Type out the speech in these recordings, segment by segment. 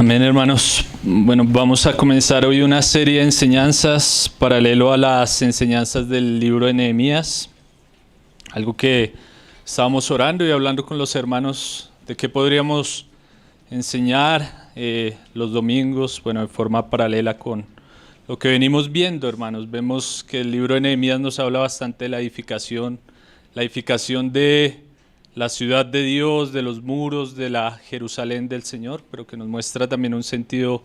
Amén, hermanos. Bueno, vamos a comenzar hoy una serie de enseñanzas paralelo a las enseñanzas del libro de Nehemías. Algo que estábamos orando y hablando con los hermanos de qué podríamos enseñar los domingos, bueno, de forma paralela con lo que venimos viendo, hermanos. Vemos que el libro de Nehemías nos habla bastante de la edificación de la ciudad de Dios, de los muros, de la Jerusalén del Señor, pero que nos muestra también un sentido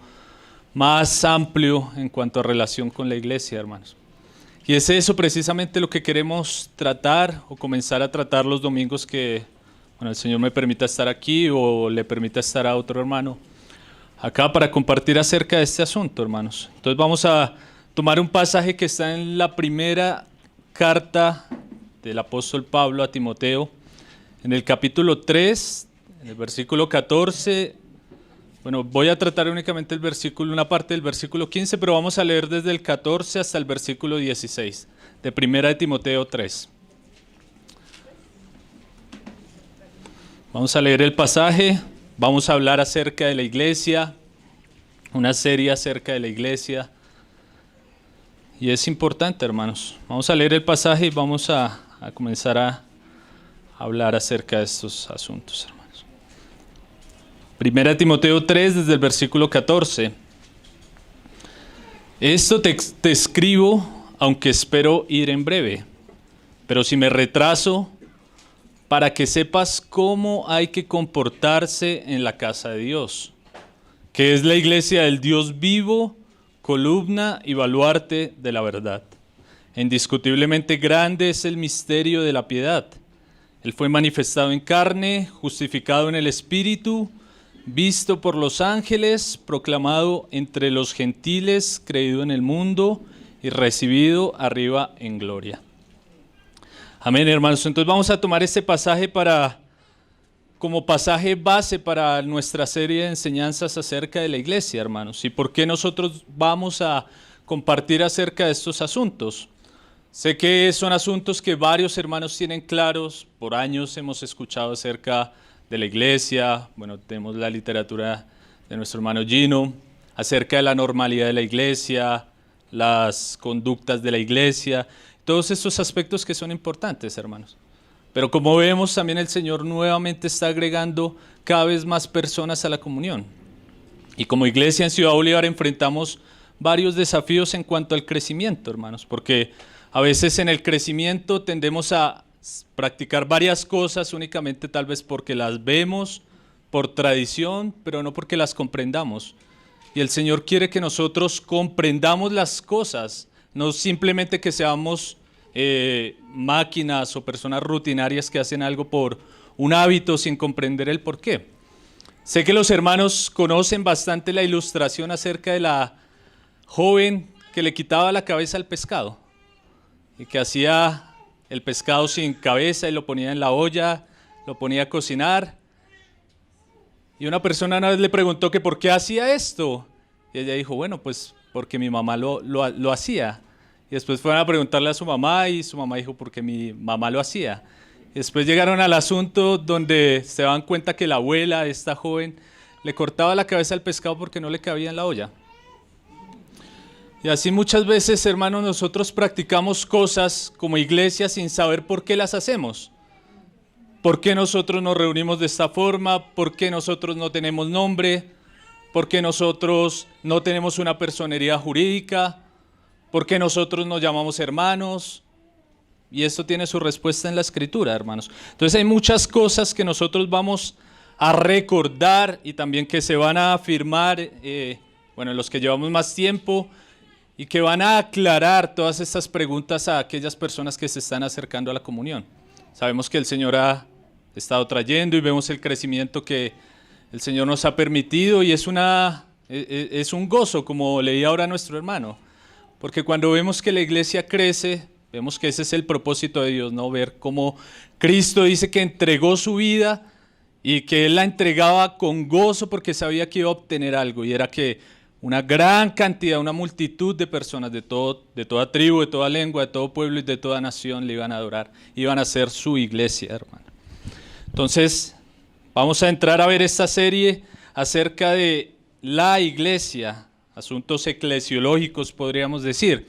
más amplio en cuanto a relación con la iglesia, hermanos. Y es eso precisamente lo que queremos tratar o comenzar a tratar los domingos que, bueno, el Señor me permita estar aquí o le permita estar a otro hermano acá para compartir acerca de este asunto, hermanos. Entonces vamos a tomar un pasaje que está en la primera carta del apóstol Pablo a Timoteo, en el capítulo 3, en el versículo 14, bueno, voy a tratar únicamente una parte del versículo 15, pero vamos a leer desde el 14 hasta el versículo 16, de primera de Timoteo 3. Vamos a leer el pasaje, vamos a hablar acerca de la iglesia, una serie acerca de la iglesia, y es importante, hermanos. Vamos a leer el pasaje y vamos a comenzar a hablar acerca de estos asuntos, hermanos. Primera Timoteo 3, desde el versículo 14. Esto te escribo, aunque espero ir en breve, pero si me retraso, para que sepas cómo hay que comportarse en la casa de Dios, que es la iglesia del Dios vivo, columna y baluarte de la verdad. Indiscutiblemente grande es el misterio de la piedad. Él fue manifestado en carne, justificado en el Espíritu, visto por los ángeles, proclamado entre los gentiles, creído en el mundo y recibido arriba en gloria. Amén, hermanos. Entonces vamos a tomar este pasaje como pasaje base para nuestra serie de enseñanzas acerca de la iglesia, hermanos. ¿Y por qué nosotros vamos a compartir acerca de estos asuntos? Sé que son asuntos que varios hermanos tienen claros, por años hemos escuchado acerca de la iglesia, bueno, tenemos la literatura de nuestro hermano Gino, acerca de la normalidad de la iglesia, las conductas de la iglesia, todos estos aspectos que son importantes, hermanos. Pero como vemos, también el Señor nuevamente está agregando cada vez más personas a la comunión. Y como iglesia en Ciudad Bolívar enfrentamos varios desafíos en cuanto al crecimiento, hermanos, porque a veces en el crecimiento tendemos a practicar varias cosas únicamente tal vez porque las vemos por tradición, pero no porque las comprendamos. Y el Señor quiere que nosotros comprendamos las cosas, no simplemente que seamos máquinas o personas rutinarias que hacen algo por un hábito sin comprender el porqué. Sé que los hermanos conocen bastante la ilustración acerca de la joven que le quitaba la cabeza al pescado y que hacía el pescado sin cabeza y lo ponía en la olla, lo ponía a cocinar. Y una persona una vez le preguntó que por qué hacía esto. Y ella dijo, bueno, pues porque mi mamá lo hacía. Y después fueron a preguntarle a su mamá y su mamá dijo, porque mi mamá lo hacía. Y después llegaron al asunto donde se dan cuenta que la abuela de esta joven le cortaba la cabeza al pescado porque no le cabía en la olla. Y así muchas veces, hermanos, nosotros practicamos cosas como iglesia sin saber por qué las hacemos. ¿Por qué nosotros nos reunimos de esta forma? ¿Por qué nosotros no tenemos nombre? ¿Por qué nosotros no tenemos una personería jurídica? ¿Por qué nosotros nos llamamos hermanos? Y esto tiene su respuesta en la Escritura, hermanos. Entonces hay muchas cosas que nosotros vamos a recordar y también que se van a afirmar, los que llevamos más tiempo, y que van a aclarar todas estas preguntas a aquellas personas que se están acercando a la comunión. Sabemos que el Señor ha estado trayendo y vemos el crecimiento que el Señor nos ha permitido y es un gozo, como leía ahora nuestro hermano, porque cuando vemos que la iglesia crece, vemos que ese es el propósito de Dios, ¿no? Ver cómo Cristo dice que entregó su vida y que Él la entregaba con gozo porque sabía que iba a obtener algo, y era que una gran cantidad, una multitud de personas de toda tribu, de toda lengua, de todo pueblo y de toda nación le iban a adorar, iban a ser su iglesia, hermano. Entonces, vamos a entrar a ver esta serie acerca de la iglesia, asuntos eclesiológicos podríamos decir.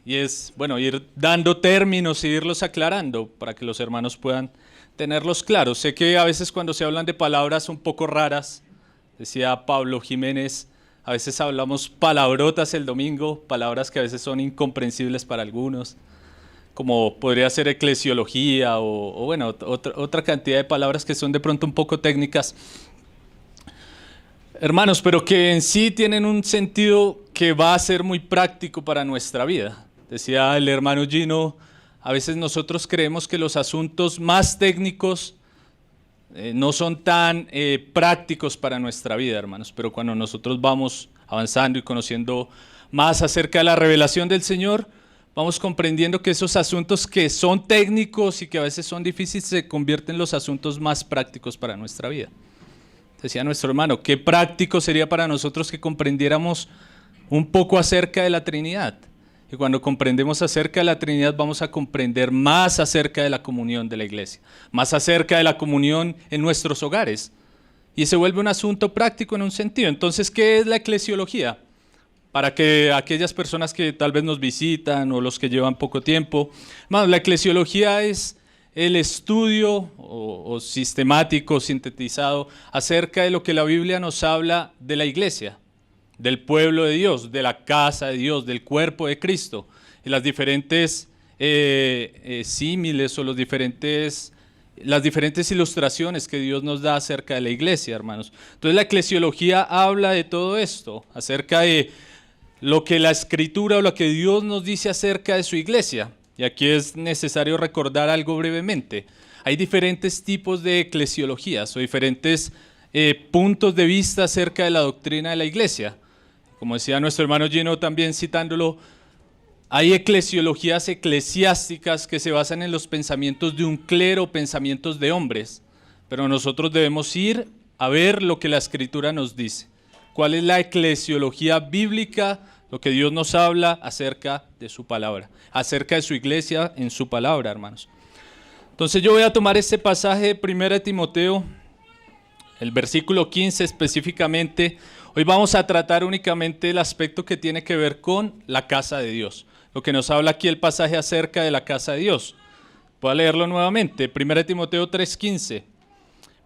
Y es, bueno, ir dando términos y irlos aclarando para que los hermanos puedan tenerlos claros. Sé que a veces cuando se hablan de palabras un poco raras, decía Pablo Jiménez, a veces hablamos palabrotas el domingo, palabras que a veces son incomprensibles para algunos, como podría ser eclesiología o bueno, otra cantidad de palabras que son de pronto un poco técnicas. Hermanos, pero que en sí tienen un sentido que va a ser muy práctico para nuestra vida. Decía el hermano Gino, a veces nosotros creemos que los asuntos más técnicos no son tan prácticos para nuestra vida, hermanos, pero cuando nosotros vamos avanzando y conociendo más acerca de la revelación del Señor, vamos comprendiendo que esos asuntos que son técnicos y que a veces son difíciles se convierten en los asuntos más prácticos para nuestra vida. Decía nuestro hermano, qué práctico sería para nosotros que comprendiéramos un poco acerca de la Trinidad. Y cuando comprendemos acerca de la Trinidad vamos a comprender más acerca de la comunión de la iglesia, más acerca de la comunión en nuestros hogares. Y se vuelve un asunto práctico en un sentido. Entonces, ¿qué es la eclesiología? Para que aquellas personas que tal vez nos visitan o los que llevan poco tiempo, la eclesiología es el estudio o sistemático, sintetizado, acerca de lo que la Biblia nos habla de la iglesia, del pueblo de Dios, de la casa de Dios, del cuerpo de Cristo, y las diferentes símiles o las diferentes ilustraciones que Dios nos da acerca de la iglesia, hermanos. Entonces la eclesiología habla de todo esto, acerca de lo que la Escritura o lo que Dios nos dice acerca de su iglesia. Y aquí es necesario recordar algo brevemente. Hay diferentes tipos de eclesiologías o diferentes puntos de vista acerca de la doctrina de la iglesia. Como decía nuestro hermano Gino también citándolo, hay eclesiologías eclesiásticas que se basan en los pensamientos de un clero, pensamientos de hombres, pero nosotros debemos ir a ver lo que la Escritura nos dice. ¿Cuál es la eclesiología bíblica? Lo que Dios nos habla acerca de su palabra, acerca de su iglesia en su palabra, hermanos. Entonces yo voy a tomar este pasaje de 1 Timoteo, el versículo 15 específicamente. Hoy vamos a tratar únicamente el aspecto que tiene que ver con la casa de Dios. Lo que nos habla aquí el pasaje acerca de la casa de Dios. Voy a leerlo nuevamente, 1 Timoteo 3:15.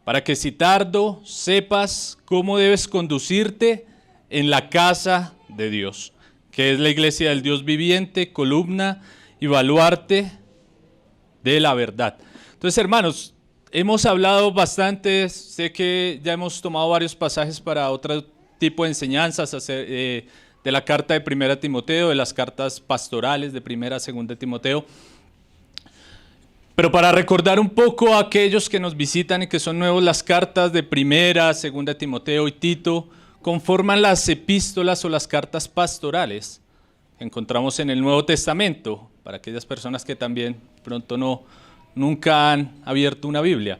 Para que si tardo sepas cómo debes conducirte en la casa de Dios, que es la iglesia del Dios viviente, columna y baluarte de la verdad. Entonces, hermanos, hemos hablado bastante, sé que ya hemos tomado varios pasajes para otro tipo de enseñanzas de la carta de 1 Timoteo, de las cartas pastorales de 1, 2 Timoteo. Pero para recordar un poco a aquellos que nos visitan y que son nuevos, las cartas de 1, 2 Timoteo y Tito conforman las epístolas o las cartas pastorales que encontramos en el Nuevo Testamento, para aquellas personas que también pronto nunca han abierto una Biblia.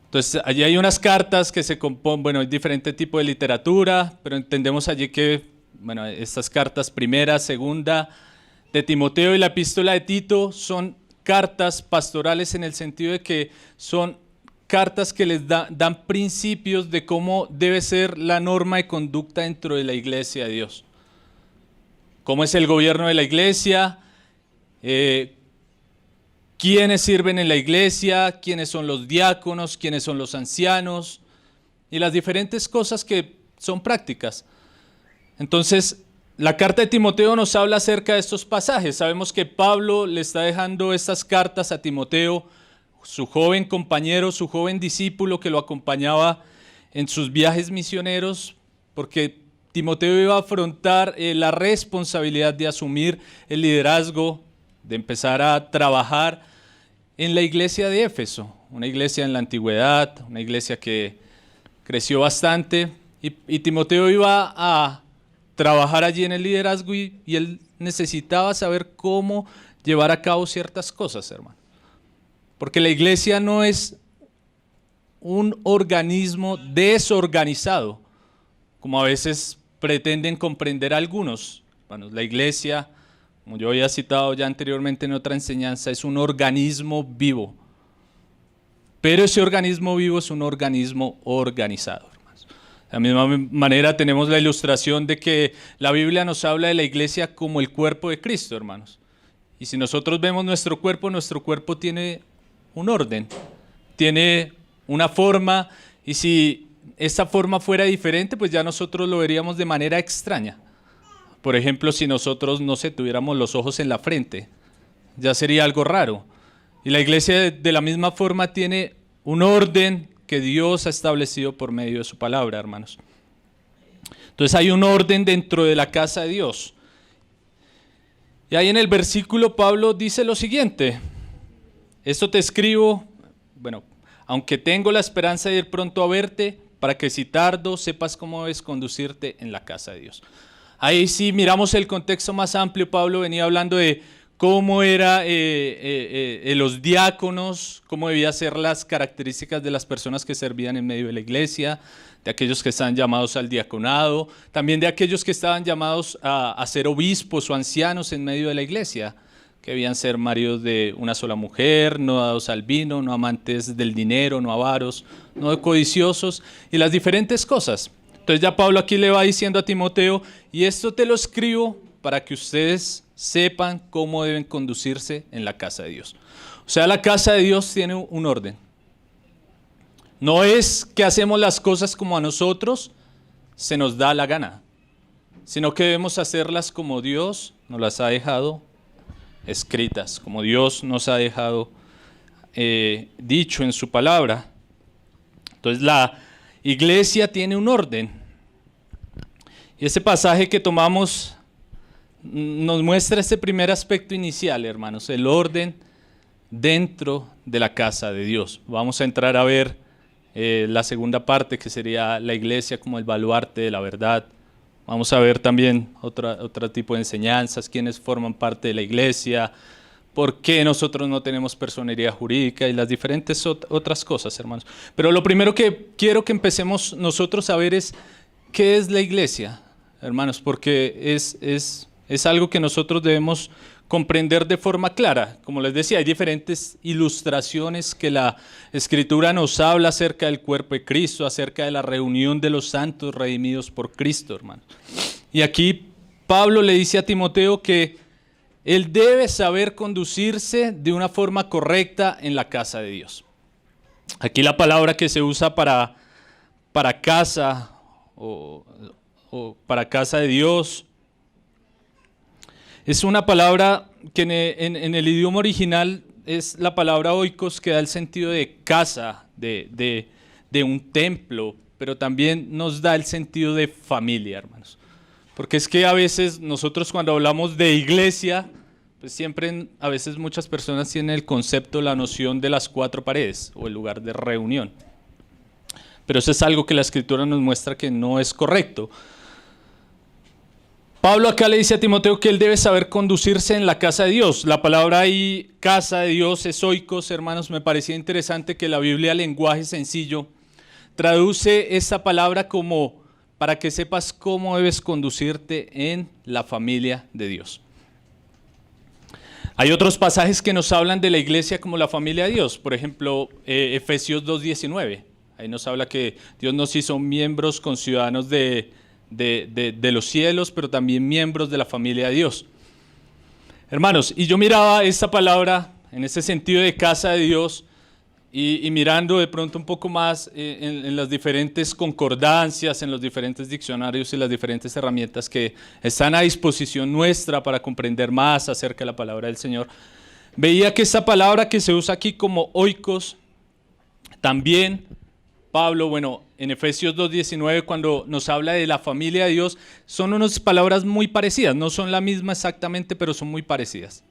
Entonces, allí hay unas cartas que se componen, bueno, hay diferente tipo de literatura, pero entendemos allí que, bueno, estas cartas 1, 2 de Timoteo y la epístola de Tito son cartas pastorales en el sentido de que son cartas que les dan principios de cómo debe ser la norma de conducta dentro de la iglesia de Dios. Cómo es el gobierno de la iglesia, quiénes sirven en la iglesia, quiénes son los diáconos, quiénes son los ancianos y las diferentes cosas que son prácticas. Entonces, la carta de Timoteo nos habla acerca de estos pasajes. Sabemos que Pablo le está dejando estas cartas a Timoteo, su joven compañero, su joven discípulo que lo acompañaba en sus viajes misioneros, porque Timoteo iba a afrontar la responsabilidad de asumir el liderazgo, de empezar a trabajar en la iglesia de Éfeso, una iglesia en la antigüedad, una iglesia que creció bastante, y Timoteo iba a trabajar allí en el liderazgo y él necesitaba saber cómo llevar a cabo ciertas cosas, hermano. Porque la iglesia no es un organismo desorganizado, como a veces pretenden comprender algunos. Bueno, la iglesia, como yo había citado ya anteriormente en otra enseñanza, es un organismo vivo. Pero ese organismo vivo es un organismo organizado, hermanos. De la misma manera tenemos la ilustración de que la Biblia nos habla de la iglesia como el cuerpo de Cristo, hermanos. Y si nosotros vemos nuestro cuerpo tiene un orden, tiene una forma, y si esta forma fuera diferente, pues ya nosotros lo veríamos de manera extraña. Por ejemplo, si nosotros, no sé, tuviéramos los ojos en la frente, ya sería algo raro. Y la iglesia de la misma forma tiene un orden que Dios ha establecido por medio de su palabra, hermanos. Entonces hay un orden dentro de la casa de Dios. Y ahí en el versículo Pablo dice lo siguiente: esto te escribo, aunque tengo la esperanza de ir pronto a verte, para que si tardo sepas cómo debes conducirte en la casa de Dios. Ahí sí miramos el contexto más amplio. Pablo venía hablando de cómo eran los diáconos, cómo debían ser las características de las personas que servían en medio de la iglesia, de aquellos que estaban llamados al diaconado, también de aquellos que estaban llamados a ser obispos o ancianos en medio de la iglesia, que debían ser maridos de una sola mujer, no dados al vino, no amantes del dinero, no avaros, no codiciosos, y las diferentes cosas. Entonces ya Pablo aquí le va diciendo a Timoteo: y esto te lo escribo para que ustedes sepan cómo deben conducirse en la casa de Dios. O sea, la casa de Dios tiene un orden. No es que hacemos las cosas como a nosotros se nos da la gana, sino que debemos hacerlas como Dios nos las ha dejado escritas, como Dios nos ha dejado dicho en su palabra. Entonces la iglesia tiene un orden. Y este pasaje que tomamos nos muestra este primer aspecto inicial, hermanos, el orden dentro de la casa de Dios. Vamos a entrar a ver la segunda parte, que sería la iglesia como el baluarte de la verdad. Vamos a ver también otro tipo de enseñanzas, quiénes forman parte de la iglesia, por qué nosotros no tenemos personería jurídica y las diferentes otras cosas, hermanos. Pero lo primero que quiero que empecemos nosotros a ver es qué es la iglesia, hermanos, porque es algo que nosotros debemos comprender de forma clara. Como les decía, hay diferentes ilustraciones que la Escritura nos habla acerca del cuerpo de Cristo, acerca de la reunión de los santos redimidos por Cristo, hermanos. Y aquí Pablo le dice a Timoteo que él debe saber conducirse de una forma correcta en la casa de Dios. Aquí la palabra que se usa para casa o para casa de Dios es una palabra que en el idioma original es la palabra oikos, que da el sentido de casa, de un templo, pero también nos da el sentido de familia, hermanos. Porque es que a veces nosotros cuando hablamos de iglesia, pues siempre a veces muchas personas tienen el concepto, la noción de las cuatro paredes o el lugar de reunión. Pero eso es algo que la Escritura nos muestra que no es correcto. Pablo acá le dice a Timoteo que él debe saber conducirse en la casa de Dios. La palabra ahí, casa de Dios, es oikos, hermanos. Me parecía interesante que la Biblia, lenguaje sencillo, traduce esta palabra como para que sepas cómo debes conducirte en la familia de Dios. Hay otros pasajes que nos hablan de la iglesia como la familia de Dios. Por ejemplo, Efesios 2:19. Ahí nos habla que Dios nos hizo miembros conciudadanos de los cielos, pero también miembros de la familia de Dios. Hermanos, y yo miraba esta palabra en ese sentido de casa de Dios y mirando de pronto un poco más en las diferentes concordancias, en los diferentes diccionarios y las diferentes herramientas que están a disposición nuestra para comprender más acerca de la palabra del Señor, veía que esta palabra que se usa aquí como oikos, también Pablo, en Efesios 2:19, cuando nos habla de la familia de Dios, son unas palabras muy parecidas, no son la misma exactamente, pero son muy parecidas,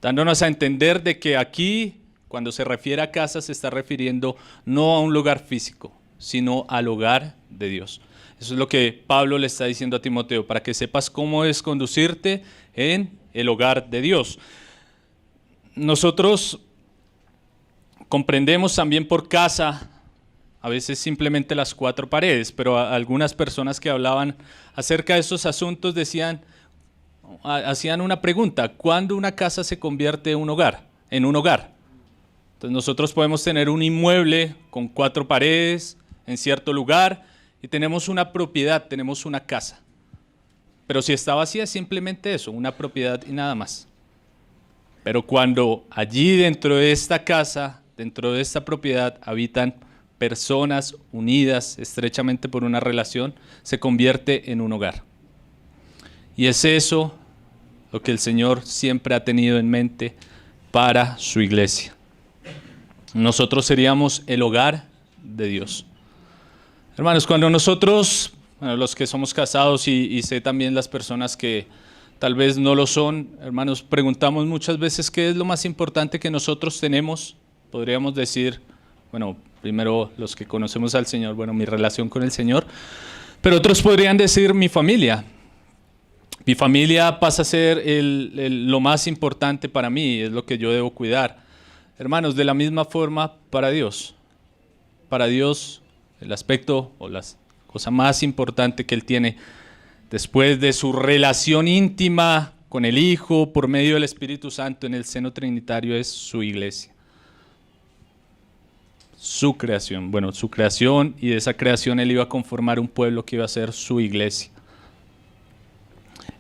dándonos a entender de que aquí, cuando se refiere a casa, se está refiriendo no a un lugar físico, sino al hogar de Dios. Eso es lo que Pablo le está diciendo a Timoteo, para que sepas cómo es conducirte en el hogar de Dios. Nosotros comprendemos también por casa a veces simplemente las cuatro paredes, pero algunas personas que hablaban acerca de esos asuntos hacían una pregunta: ¿cuándo una casa se convierte en un hogar? Entonces nosotros podemos tener un inmueble con cuatro paredes en cierto lugar, y y tenemos una propiedad, tenemos una casa. Pero si está vacía es simplemente eso, una propiedad y nada más. Pero cuando allí dentro de esta casa, dentro de esta propiedad habitan personas unidas estrechamente por una relación, se convierte en un hogar. Y es eso lo que el Señor siempre ha tenido en mente para su iglesia. Nosotros seríamos el hogar de Dios. Hermanos, cuando nosotros, los que somos casados y sé también las personas que tal vez no lo son, hermanos, preguntamos muchas veces qué es lo más importante que nosotros tenemos. Podríamos decir, bueno, primero los que conocemos al Señor, bueno, mi relación con el Señor, pero otros podrían decir mi familia. Mi familia pasa a ser lo más importante para mí, es lo que yo debo cuidar. Hermanos, de la misma forma para Dios. Para Dios, el aspecto o la cosa más importante que Él tiene después de su relación íntima con el Hijo por medio del Espíritu Santo en el seno trinitario es su iglesia. Su creación. Bueno, su creación, y de esa creación Él iba a conformar un pueblo que iba a ser su iglesia.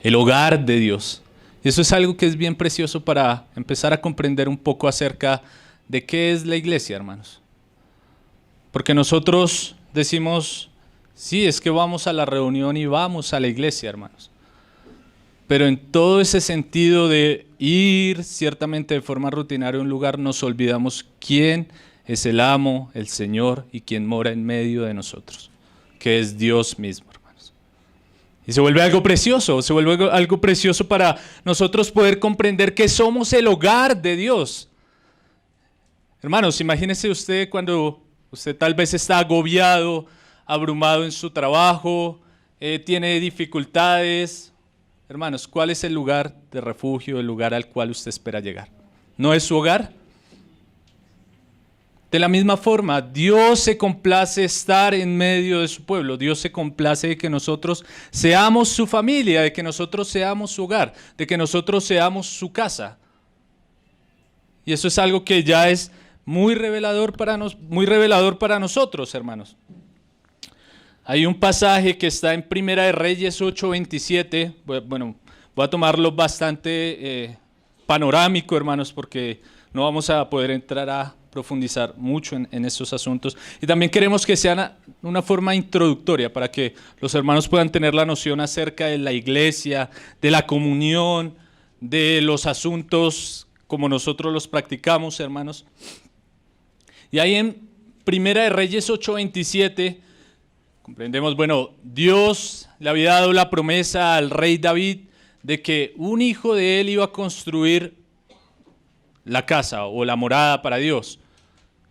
El hogar de Dios. Y eso es algo que es bien precioso para empezar a comprender un poco acerca de qué es la iglesia, hermanos. Porque nosotros decimos, sí, es que vamos a la reunión y vamos a la iglesia, hermanos. Pero en todo ese sentido de ir ciertamente de forma rutinaria a un lugar, nos olvidamos quién es el amo, el Señor y quien mora en medio de nosotros, que es Dios mismo. Y se vuelve algo precioso para nosotros poder comprender que somos el hogar de Dios. Hermanos, imagínese usted cuando usted tal vez está agobiado, abrumado en su trabajo, tiene dificultades. Hermanos, ¿cuál es el lugar de refugio, el lugar al cual usted espera llegar? ¿No es su hogar? De la misma forma, Dios se complace estar en medio de su pueblo. Dios se complace de que nosotros seamos su familia, de que nosotros seamos su hogar, de que nosotros seamos su casa. Y eso es algo que ya es muy revelador para nosotros, hermanos. Hay un pasaje que está en Primera de Reyes 8:27. Bueno, voy a tomarlo bastante panorámico, hermanos, porque no vamos a poder entrar a profundizar mucho en estos asuntos, y también queremos que sea una forma introductoria para que los hermanos puedan tener la noción acerca de la iglesia, de la comunión, de los asuntos como nosotros los practicamos, hermanos. Y ahí en Primera de Reyes 8:27 comprendemos, bueno, Dios le había dado la promesa al rey David de que un hijo de él iba a construir la casa o la morada para Dios.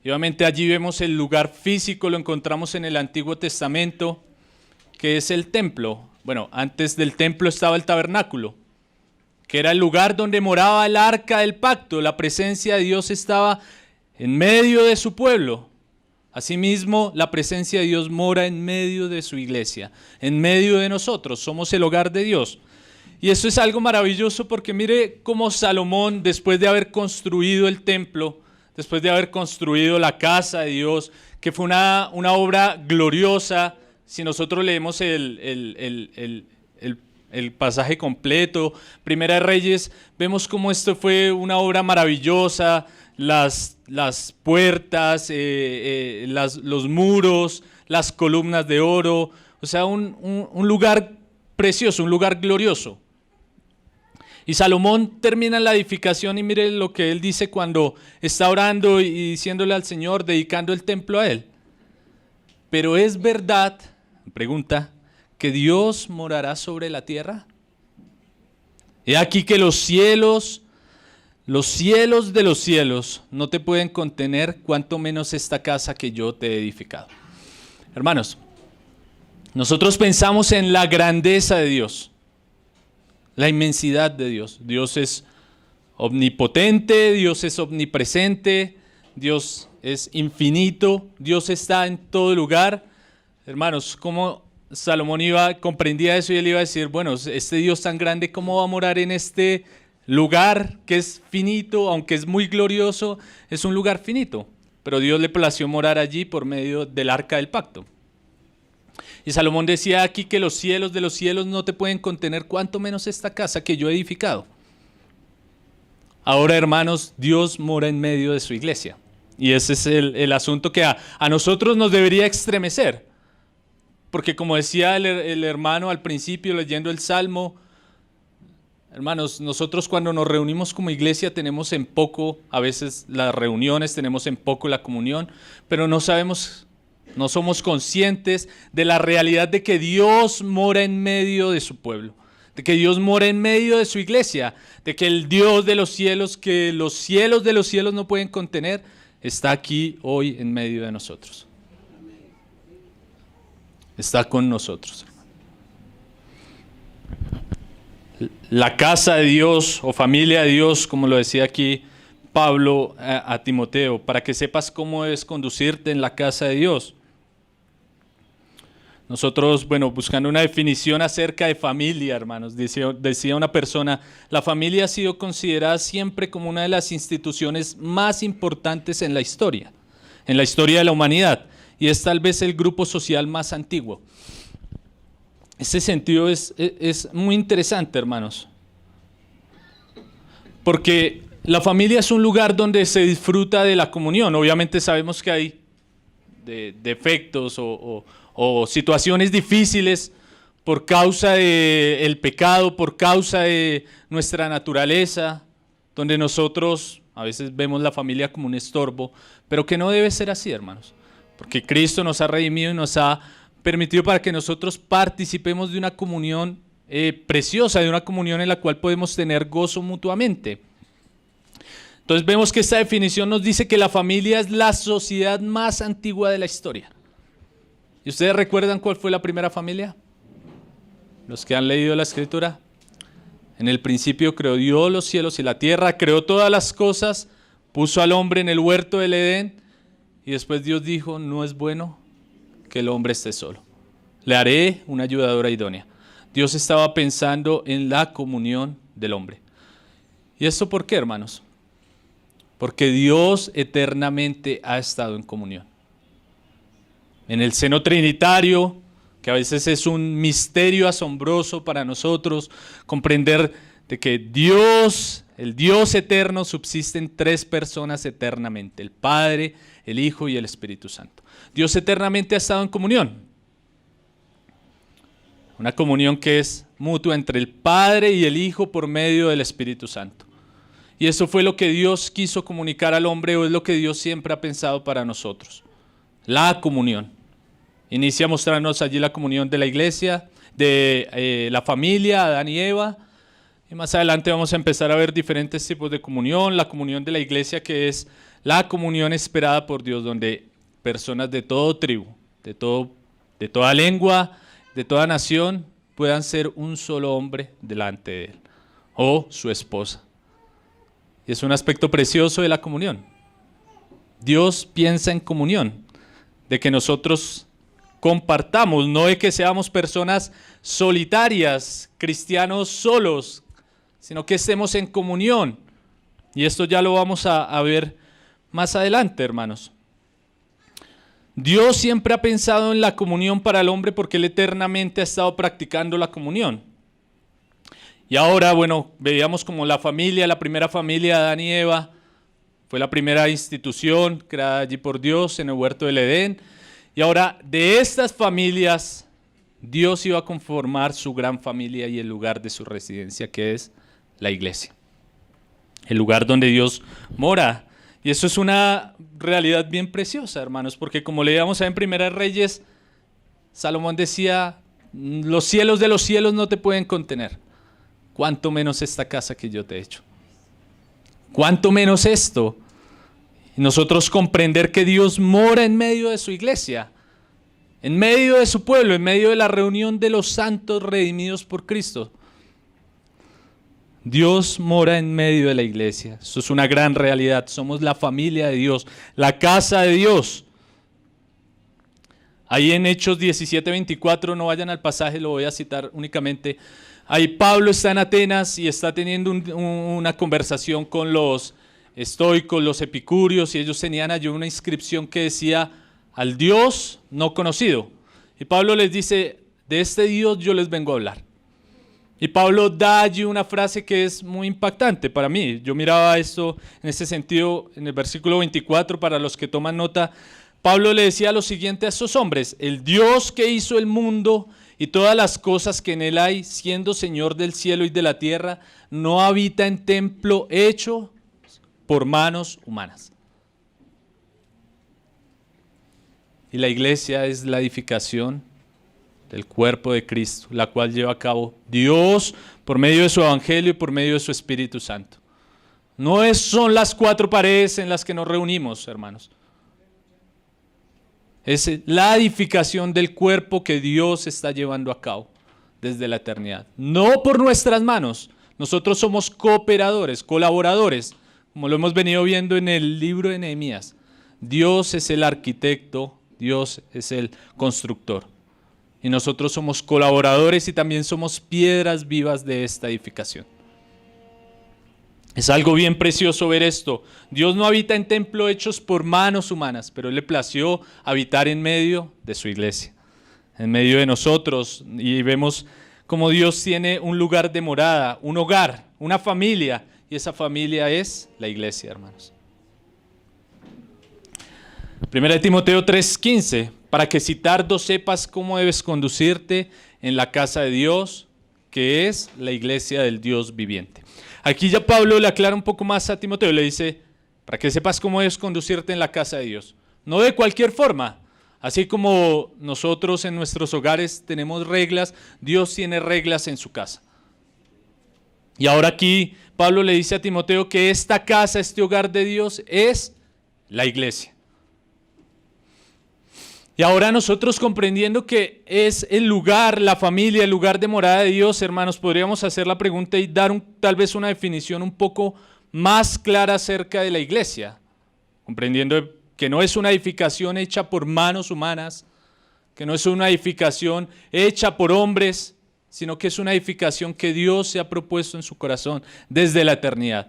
Y obviamente allí vemos el lugar físico, lo encontramos en el Antiguo Testamento, que es el templo. Bueno, antes del templo estaba el tabernáculo, que era el lugar donde moraba el arca del pacto. La presencia de Dios estaba en medio de su pueblo. Asimismo, la presencia de Dios mora en medio de su iglesia, en medio de nosotros. Somos el hogar de Dios. Y eso es algo maravilloso porque mire cómo Salomón, después de haber construido el templo, después de haber construido la casa de Dios, que fue una obra gloriosa. Si nosotros leemos el pasaje completo, Primera de Reyes, vemos cómo esto fue una obra maravillosa, las puertas, los muros, las columnas de oro, o sea, un lugar precioso, un lugar glorioso. Y Salomón termina la edificación y mire lo que él dice cuando está orando y diciéndole al Señor, dedicando el templo a Él. Pero es verdad, pregunta, ¿que Dios morará sobre la tierra? He aquí que los cielos de los cielos no te pueden contener, cuanto menos esta casa que yo te he edificado. Hermanos, nosotros pensamos en la grandeza de Dios. La inmensidad de Dios. Dios es omnipotente, Dios es omnipresente, Dios es infinito, Dios está en todo lugar. Hermanos, ¿cómo Salomón comprendía eso y él iba a decir, bueno, este Dios tan grande, ¿cómo va a morar en este lugar que es finito, aunque es muy glorioso, es un lugar finito? Pero Dios le plació morar allí por medio del arca del pacto. Y Salomón decía aquí que los cielos de los cielos no te pueden contener, cuanto menos esta casa que yo he edificado. Ahora, hermanos, Dios mora en medio de su iglesia. Y ese es el asunto que a nosotros nos debería estremecer. Porque como decía el hermano al principio leyendo el Salmo, hermanos, nosotros cuando nos reunimos como iglesia tenemos en poco, a veces las reuniones, tenemos en poco la comunión, pero no sabemos, no somos conscientes de la realidad de que Dios mora en medio de su pueblo, de que Dios mora en medio de su iglesia, de que el Dios de los cielos, que los cielos de los cielos no pueden contener, está aquí hoy en medio de nosotros. Está con nosotros. La casa de Dios o familia de Dios, como lo decía aquí Pablo a Timoteo, para que sepas cómo es conducirte en la casa de Dios. Nosotros, buscando una definición acerca de familia, hermanos, decía una persona, la familia ha sido considerada siempre como una de las instituciones más importantes en la historia de la humanidad, y es tal vez el grupo social más antiguo. Ese sentido es muy interesante, hermanos, porque la familia es un lugar donde se disfruta de la comunión. Obviamente sabemos que hay defectos o situaciones difíciles por causa del pecado, por causa de nuestra naturaleza, donde nosotros a veces vemos la familia como un estorbo, pero que no debe ser así, hermanos, porque Cristo nos ha redimido y nos ha permitido para que nosotros participemos de una comunión preciosa, de una comunión en la cual podemos tener gozo mutuamente. Entonces vemos que esta definición nos dice que la familia es la sociedad más antigua de la historia. ¿Y ustedes recuerdan cuál fue la primera familia? Los que han leído la Escritura. En el principio creó Dios los cielos y la tierra, creó todas las cosas, puso al hombre en el huerto del Edén y después Dios dijo, no es bueno que el hombre esté solo. Le haré una ayudadora idónea. Dios estaba pensando en la comunión del hombre. ¿Y esto por qué, hermanos? Porque Dios eternamente ha estado en comunión. En el seno trinitario, que a veces es un misterio asombroso para nosotros, comprender de que Dios, el Dios eterno, subsiste en tres personas eternamente, el Padre, el Hijo y el Espíritu Santo. Dios eternamente ha estado en comunión. Una comunión que es mutua entre el Padre y el Hijo por medio del Espíritu Santo. Y eso fue lo que Dios quiso comunicar al hombre, o es lo que Dios siempre ha pensado para nosotros. La comunión. Inicia a mostrarnos allí la comunión de la iglesia, de la familia, Adán y Eva. Y más adelante vamos a empezar a ver diferentes tipos de comunión. La comunión de la iglesia, que es la comunión esperada por Dios, donde personas de todo tribu, de toda lengua, de toda nación, puedan ser un solo hombre delante de él, o su esposa. Y es un aspecto precioso de la comunión. Dios piensa en comunión, de que nosotros compartamos, no de que seamos personas solitarias, cristianos solos, sino que estemos en comunión. Y esto ya lo vamos a ver más adelante, hermanos. Dios siempre ha pensado en la comunión para el hombre porque Él eternamente ha estado practicando la comunión. Y ahora, veíamos como la primera familia de Adán y Eva, fue la primera institución creada allí por Dios en el huerto del Edén. Y ahora, de estas familias, Dios iba a conformar su gran familia y el lugar de su residencia, que es la iglesia. El lugar donde Dios mora. Y eso es una realidad bien preciosa, hermanos, porque como leíamos en Primera Reyes, Salomón decía, los cielos de los cielos no te pueden contener. ¿Cuánto menos esta casa que yo te he hecho? ¿Cuánto menos esto? Y nosotros comprender que Dios mora en medio de su iglesia, en medio de su pueblo, en medio de la reunión de los santos redimidos por Cristo. Dios mora en medio de la iglesia. Eso es una gran realidad. Somos la familia de Dios, la casa de Dios. Ahí en Hechos 17:24, no vayan al pasaje, lo voy a citar únicamente. Ahí Pablo está en Atenas y está teniendo una conversación con los estoicos, los epicúreos, y ellos tenían allí una inscripción que decía al Dios no conocido. Y Pablo les dice, de este Dios yo les vengo a hablar. Y Pablo da allí una frase que es muy impactante para mí. Yo miraba esto en este sentido en el versículo 24, para los que toman nota. Pablo le decía lo siguiente a estos hombres: el Dios que hizo el mundo y todas las cosas que en él hay, siendo Señor del cielo y de la tierra, no habita en templo hecho por manos humanas. Y la iglesia es la edificación del cuerpo de Cristo, la cual lleva a cabo Dios por medio de su evangelio y por medio de su Espíritu Santo. No son las cuatro paredes en las que nos reunimos, hermanos. Es la edificación del cuerpo que Dios está llevando a cabo desde la eternidad. No por nuestras manos. Nosotros somos cooperadores, colaboradores, como lo hemos venido viendo en el libro de Nehemías. Dios es el arquitecto, Dios es el constructor. Y nosotros somos colaboradores y también somos piedras vivas de esta edificación. Es algo bien precioso ver esto. Dios no habita en templos hechos por manos humanas, pero Él le plació habitar en medio de su iglesia, en medio de nosotros. Y vemos cómo Dios tiene un lugar de morada, un hogar, una familia, y esa familia es la iglesia, hermanos. 1 Timoteo 3:15, para que si tardo sepas cómo debes conducirte en la casa de Dios, que es la iglesia del Dios viviente. Aquí ya Pablo le aclara un poco más a Timoteo, le dice, para que sepas cómo debes conducirte en la casa de Dios. No de cualquier forma, así como nosotros en nuestros hogares tenemos reglas, Dios tiene reglas en su casa. Y ahora aquí Pablo le dice a Timoteo que esta casa, este hogar de Dios es la iglesia. Y ahora nosotros, comprendiendo que es el lugar, la familia, el lugar de morada de Dios, hermanos, podríamos hacer la pregunta y dar tal vez una definición un poco más clara acerca de la iglesia, comprendiendo que no es una edificación hecha por manos humanas, que no es una edificación hecha por hombres, sino que es una edificación que Dios se ha propuesto en su corazón desde la eternidad.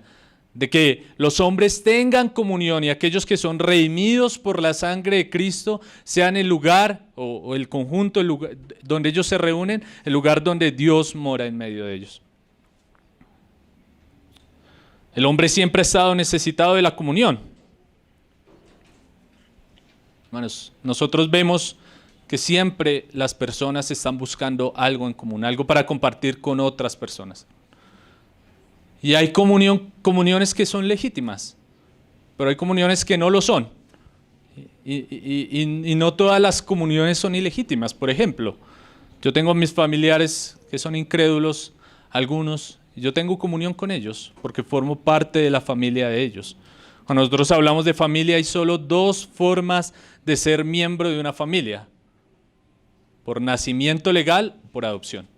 De que los hombres tengan comunión y aquellos que son redimidos por la sangre de Cristo sean el lugar o el conjunto, el lugar donde ellos se reúnen, el lugar donde Dios mora en medio de ellos. El hombre siempre ha estado necesitado de la comunión. Hermanos, nosotros vemos que siempre las personas están buscando algo en común, algo para compartir con otras personas. Y hay comuniones que son legítimas, pero hay comuniones que no lo son. Y no todas las comuniones son ilegítimas. Por ejemplo, yo tengo mis familiares que son incrédulos, algunos, y yo tengo comunión con ellos porque formo parte de la familia de ellos. Cuando nosotros hablamos de familia, hay solo dos formas de ser miembro de una familia: por nacimiento legal o por adopción.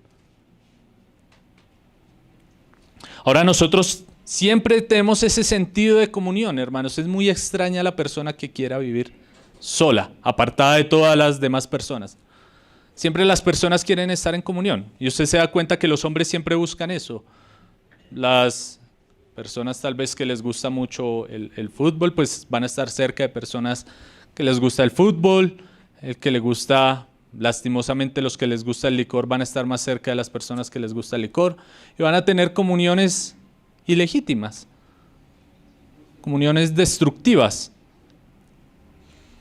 Ahora nosotros siempre tenemos ese sentido de comunión, hermanos. Es muy extraña la persona que quiera vivir sola, apartada de todas las demás personas. Siempre las personas quieren estar en comunión. Y usted se da cuenta que los hombres siempre buscan eso. Las personas tal vez que les gusta mucho el fútbol, pues van a estar cerca de personas que les gusta el fútbol. El que le gusta, lastimosamente los que les gusta el licor van a estar más cerca de las personas que les gusta el licor. Y van a tener comuniones ilegítimas, comuniones destructivas.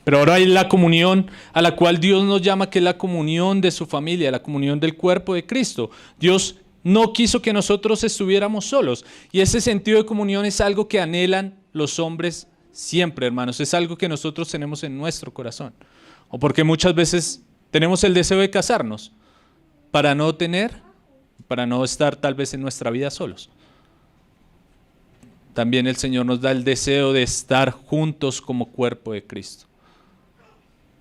Pero ahora hay la comunión a la cual Dios nos llama, que es la comunión de su familia, la comunión del cuerpo de Cristo. Dios no quiso que nosotros estuviéramos solos. Y ese sentido de comunión es algo que anhelan los hombres siempre, hermanos. Es algo que nosotros tenemos en nuestro corazón. O porque muchas veces tenemos el deseo de casarnos para no estar tal vez en nuestra vida solos. También el Señor nos da el deseo de estar juntos como cuerpo de Cristo,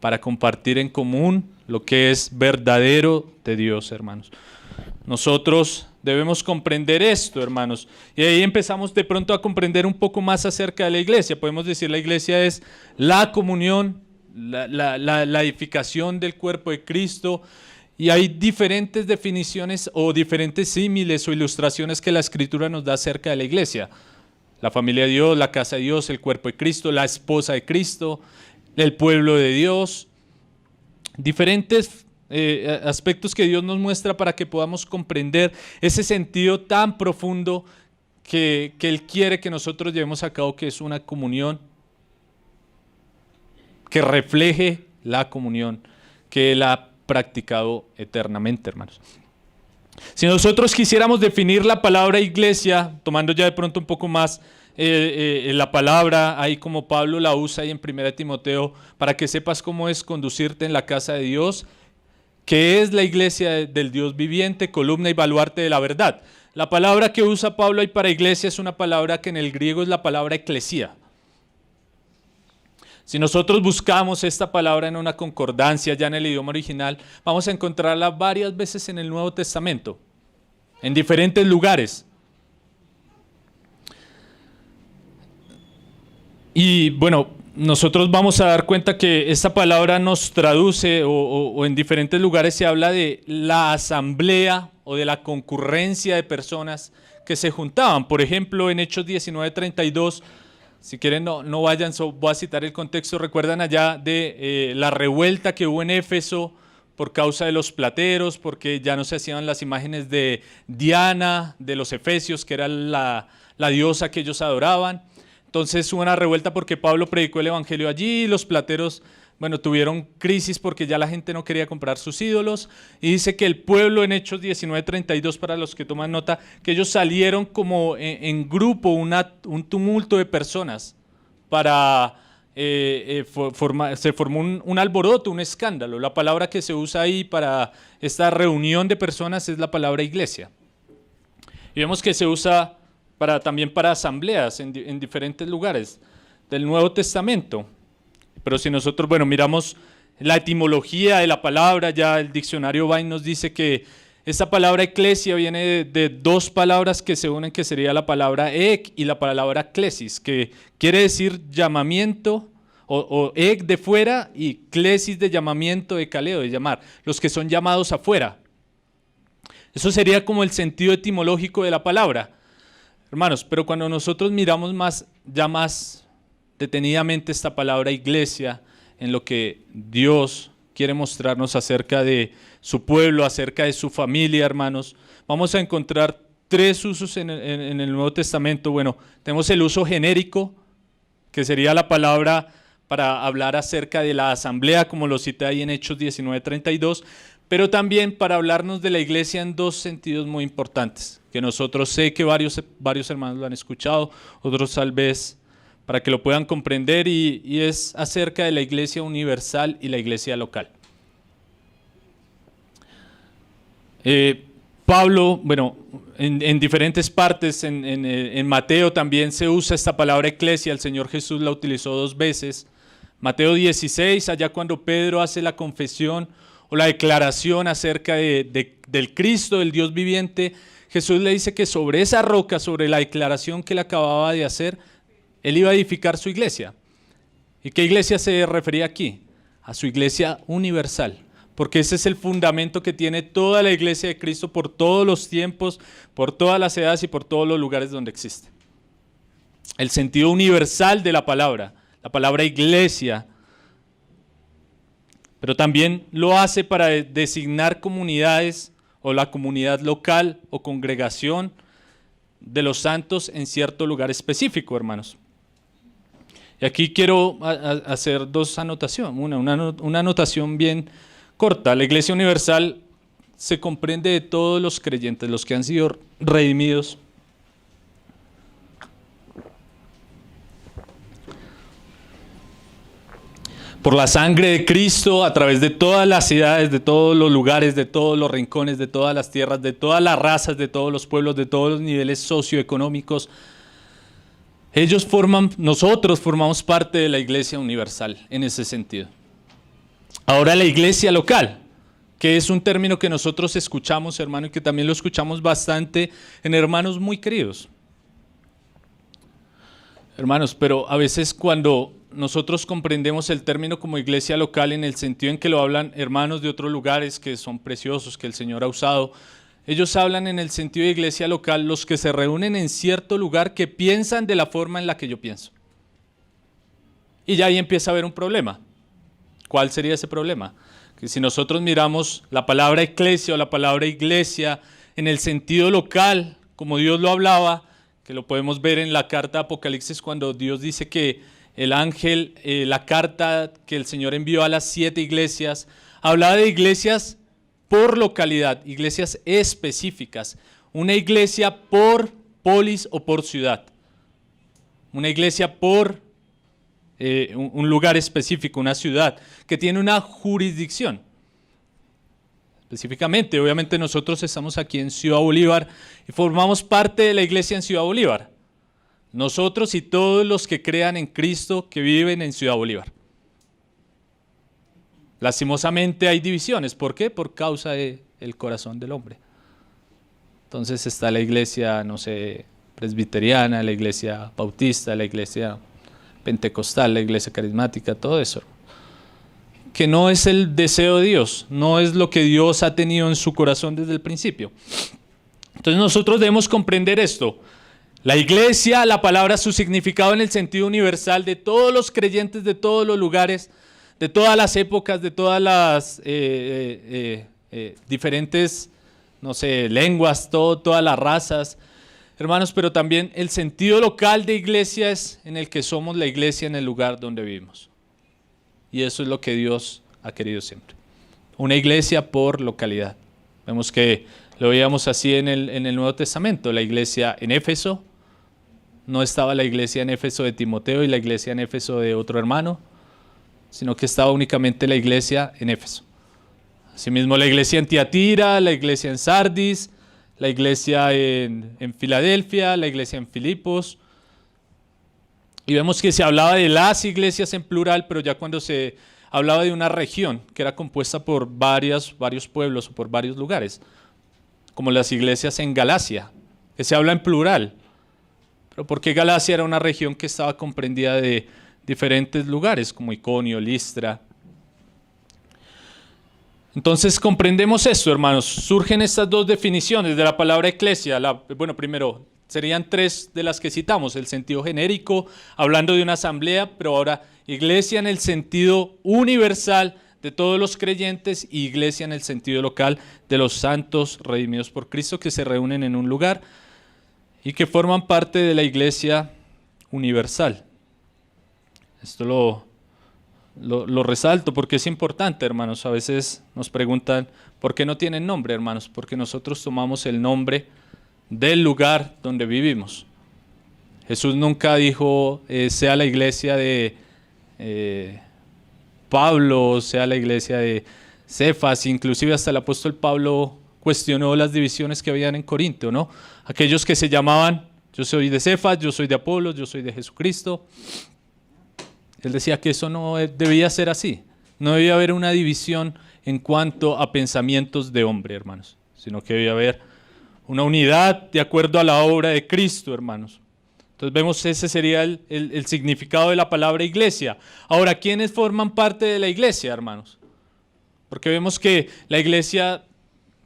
para compartir en común lo que es verdadero de Dios, hermanos. Nosotros debemos comprender esto, hermanos, y ahí empezamos de pronto a comprender un poco más acerca de la iglesia. Podemos decir la iglesia es la comunión, la edificación del cuerpo de Cristo, y hay diferentes definiciones o diferentes símiles o ilustraciones que la Escritura nos da acerca de la iglesia. La familia de Dios, la casa de Dios, el cuerpo de Cristo, la esposa de Cristo, el pueblo de Dios. Diferentes aspectos que Dios nos muestra para que podamos comprender ese sentido tan profundo que Él quiere que nosotros llevemos a cabo, que es una comunión que refleje la comunión que Él ha practicado eternamente, hermanos. Si nosotros quisiéramos definir la palabra iglesia, tomando ya de pronto un poco más la palabra, ahí como Pablo la usa ahí en 1 Timoteo, para que sepas cómo es conducirte en la casa de Dios, que es la iglesia del Dios viviente, columna y baluarte de la verdad. La palabra que usa Pablo ahí para iglesia es una palabra que en el griego es la palabra eclesía. Si nosotros buscamos esta palabra en una concordancia ya en el idioma original, vamos a encontrarla varias veces en el Nuevo Testamento, en diferentes lugares. Y bueno, nosotros vamos a dar cuenta que esta palabra nos traduce o en diferentes lugares se habla de la asamblea o de la concurrencia de personas que se juntaban. Por ejemplo, en Hechos 19:32, si quieren no vayan, voy a citar el contexto. Recuerdan allá de la revuelta que hubo en Éfeso por causa de los plateros, porque ya no se hacían las imágenes de Diana, de los efesios, que era la diosa que ellos adoraban. Entonces hubo una revuelta porque Pablo predicó el evangelio allí, y los plateros, bueno, tuvieron crisis porque ya la gente no quería comprar sus ídolos, y dice que el pueblo en Hechos 19:32, para los que toman nota, que ellos salieron como en grupo, un tumulto de personas para se formó un alboroto, un escándalo. La palabra que se usa ahí para esta reunión de personas es la palabra iglesia. Y vemos que se usa también para asambleas en diferentes lugares del Nuevo Testamento. Pero si nosotros, miramos la etimología de la palabra, ya el diccionario Vine nos dice que esta palabra eclesia viene de dos palabras que se unen, que sería la palabra ek y la palabra klesis, que quiere decir llamamiento, o ek de fuera y klesis de llamamiento, de kaleo, de llamar, los que son llamados afuera. Eso sería como el sentido etimológico de la palabra. Hermanos, pero cuando nosotros miramos más detenidamente esta palabra iglesia, en lo que Dios quiere mostrarnos acerca de su pueblo, acerca de su familia, hermanos, vamos a encontrar tres usos en el Nuevo Testamento. Bueno, tenemos el uso genérico, que sería la palabra para hablar acerca de la asamblea, como lo cita ahí en Hechos 19:32, pero también para hablarnos de la iglesia en dos sentidos muy importantes, que nosotros sé que varios hermanos lo han escuchado, otros tal vez para que lo puedan comprender, y es acerca de la iglesia universal y la iglesia local. Pablo, en diferentes partes, en Mateo también se usa esta palabra eclesia, el Señor Jesús la utilizó 2 veces. Mateo 16, allá cuando Pedro hace la confesión o la declaración acerca del Cristo, del Dios viviente, Jesús le dice que sobre esa roca, sobre la declaración que él acababa de hacer, él iba a edificar su iglesia. ¿Y qué iglesia se refería aquí? A su iglesia universal, porque ese es el fundamento que tiene toda la iglesia de Cristo por todos los tiempos, por todas las edades y por todos los lugares donde existe. El sentido universal de la palabra iglesia, pero también lo hace para designar comunidades o la comunidad local o congregación de los santos en cierto lugar específico, hermanos. Y aquí quiero hacer 2 anotaciones, una anotación bien corta. La iglesia universal se comprende de todos los creyentes, los que han sido redimidos. Por la sangre de Cristo, a través de todas las ciudades, de todos los lugares, de todos los rincones, de todas las tierras, de todas las razas, de todos los pueblos, de todos los niveles socioeconómicos. Nosotros formamos parte de la iglesia universal en ese sentido. Ahora la iglesia local, que es un término que nosotros escuchamos, hermano, y que también lo escuchamos bastante en hermanos muy queridos. Hermanos, pero a veces cuando nosotros comprendemos el término como iglesia local en el sentido en que lo hablan hermanos de otros lugares que son preciosos, que el Señor ha usado, ellos hablan en el sentido de iglesia local los que se reúnen en cierto lugar que piensan de la forma en la que yo pienso. Y ya ahí empieza a haber un problema. ¿Cuál sería ese problema? Que si nosotros miramos la palabra eclesia o la palabra iglesia en el sentido local, como Dios lo hablaba, que lo podemos ver en la carta de Apocalipsis cuando Dios dice que el ángel, la carta que el Señor envió a las 7 iglesias, hablaba de iglesias por localidad, iglesias específicas, una iglesia por polis o por ciudad, una iglesia por un lugar específico, una ciudad, que tiene una jurisdicción. Específicamente, obviamente nosotros estamos aquí en Ciudad Bolívar y formamos parte de la iglesia en Ciudad Bolívar. Nosotros y todos los que crean en Cristo que viven en Ciudad Bolívar. Lastimosamente hay divisiones. ¿Por qué? Por causa del corazón del hombre. Entonces está la iglesia, no sé, presbiteriana, la iglesia bautista, la iglesia pentecostal, la iglesia carismática, todo eso. Que no es el deseo de Dios, no es lo que Dios ha tenido en su corazón desde el principio. Entonces nosotros debemos comprender esto. La iglesia, la palabra, su significado en el sentido universal de todos los creyentes de todos los lugares, de todas las épocas, de todas las diferentes, no sé, lenguas, todas las razas, hermanos, pero también el sentido local de iglesia es en el que somos la iglesia en el lugar donde vivimos. Y eso es lo que Dios ha querido siempre. Una iglesia por localidad. Vemos que lo veíamos así en el Nuevo Testamento. La iglesia en Éfeso, no estaba la iglesia en Éfeso de Timoteo y la iglesia en Éfeso de otro hermano, sino que estaba únicamente la iglesia en Éfeso. Asimismo la iglesia en Tiatira, la iglesia en Sardis, la iglesia en Filadelfia, la iglesia en Filipos. Y vemos que se hablaba de las iglesias en plural, pero ya cuando se hablaba de una región que era compuesta por varios pueblos o por varios lugares, como las iglesias en Galacia, que se habla en plural. Pero porque Galacia era una región que estaba comprendida de diferentes lugares, como Iconio, Listra. Entonces comprendemos esto, hermanos. Surgen estas dos definiciones de la palabra eclesia. Bueno, primero, serían 3 de las que citamos, el sentido genérico, hablando de una asamblea, pero ahora iglesia en el sentido universal de todos los creyentes y iglesia en el sentido local de los santos redimidos por Cristo que se reúnen en un lugar y que forman parte de la iglesia universal. Esto lo resalto porque es importante, hermanos. A veces nos preguntan, ¿por qué no tienen nombre, hermanos? Porque nosotros tomamos el nombre del lugar donde vivimos. Jesús nunca dijo, sea la iglesia de Pablo, sea la iglesia de Cefas. Inclusive hasta el apóstol Pablo cuestionó las divisiones que habían en Corinto, ¿no? Aquellos que se llamaban, yo soy de Cefas, yo soy de Apolos, yo soy de Jesucristo. Él decía que eso no debía ser así. No debía haber una división en cuanto a pensamientos de hombre, hermanos, sino que debía haber una unidad de acuerdo a la obra de Cristo, hermanos. Entonces vemos ese sería el significado de la palabra iglesia. Ahora, ¿quiénes forman parte de la iglesia, hermanos? Porque vemos que la iglesia,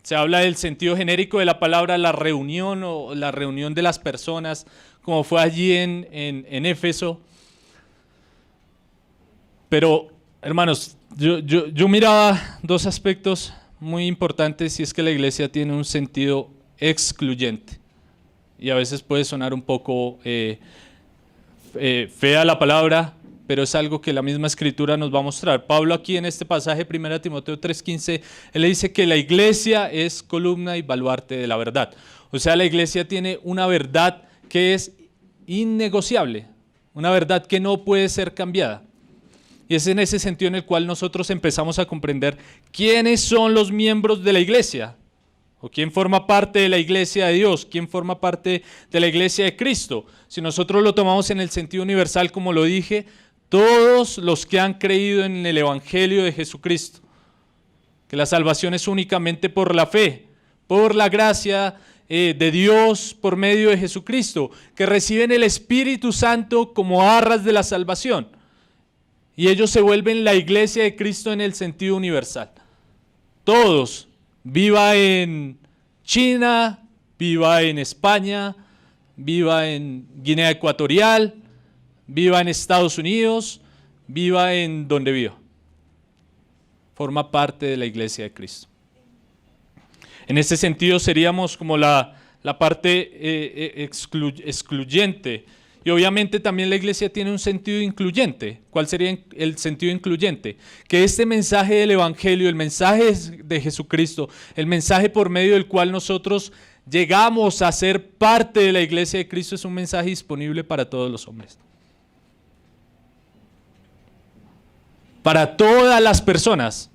se habla del sentido genérico de la palabra, la reunión o la reunión de las personas, como fue allí en Éfeso. Pero, hermanos, yo miraba 2 aspectos muy importantes y es que la iglesia tiene un sentido excluyente y a veces puede sonar un poco fea la palabra, pero es algo que la misma escritura nos va a mostrar. Pablo aquí en este pasaje 1 Timoteo 3:15, él le dice que la iglesia es columna y baluarte de la verdad. O sea, la iglesia tiene una verdad que es innegociable, una verdad que no puede ser cambiada. Y es en ese sentido en el cual nosotros empezamos a comprender quiénes son los miembros de la iglesia. ¿O quién forma parte de la iglesia de Dios? ¿Quién forma parte de la iglesia de Cristo? Si nosotros lo tomamos en el sentido universal, como lo dije, todos los que han creído en el Evangelio de Jesucristo, que la salvación es únicamente por la fe, por la gracia de Dios por medio de Jesucristo, que reciben el Espíritu Santo como arras de la salvación. Y ellos se vuelven la iglesia de Cristo en el sentido universal. Todos. Viva en China, viva en España, viva en Guinea Ecuatorial, viva en Estados Unidos, viva en donde viva. forma parte de la iglesia de Cristo. En ese sentido seríamos como la parte excluyente. Y obviamente también la iglesia tiene un sentido incluyente. ¿Cuál sería el sentido incluyente? Que este mensaje del Evangelio, el mensaje de Jesucristo, el mensaje por medio del cual nosotros llegamos a ser parte de la iglesia de Cristo, es un mensaje disponible para todos los hombres. Para todas las personas,